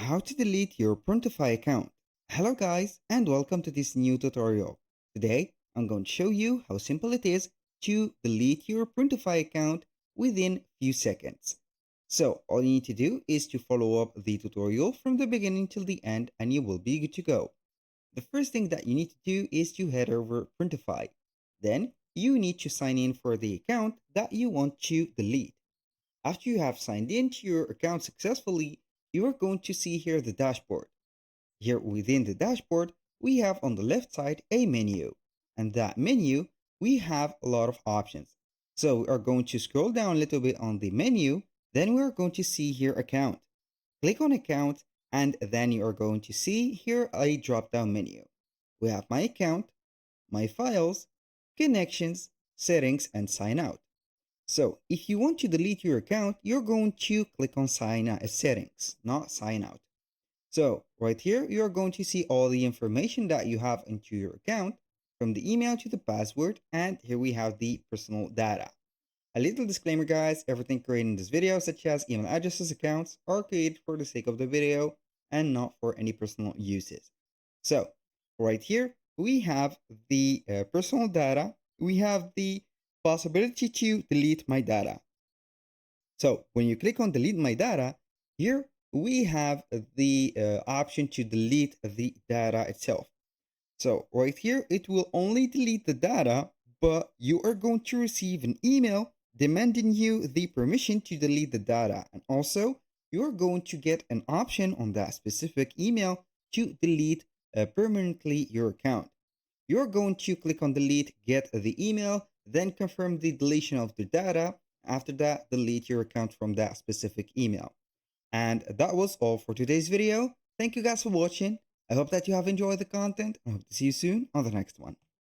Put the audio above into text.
How to delete your Printify account. Hello guys and welcome to this new tutorial. Today I'm going to show you how simple it is to delete your Printify account within few seconds. So all you need to do is to follow up the tutorial from the beginning till the end and you will be good to go. The first thing that you need to do is to head over Printify. Then you need to sign in for the account that you want to delete. After you have signed into your account successfully, you are going to see here the dashboard. Here within the dashboard, we have on the left side a menu. And that menu, we have a lot of options. So we are going to scroll down a little bit on the menu. Then we are going to see here account. Click on account and then you are going to see here a drop down menu. We have my account, my files, connections, settings, and sign out. So if you want to delete your account, you're going to click on sign out settings, not sign out. So right here, you're going to see all the information that you have into your account from the email to the password. And here we have the personal data. A little disclaimer guys, everything created in this video such as email addresses, accounts are created for the sake of the video and not for any personal uses. So right here, we have the personal data. We have the possibility to delete my data. So when you click on delete my data, here we have the option to delete the data itself. So right here, it will only delete the data, but you are going to receive an email demanding you the permission to delete the data. And also, you're going to get an option on that specific email to delete permanently your account. You're going to click on delete, get the email, then confirm the deletion of the data. After that, delete your account from that specific email. And that was all for today's video. Thank you guys for watching. I hope that you have enjoyed the content. I hope to see you soon on the next one.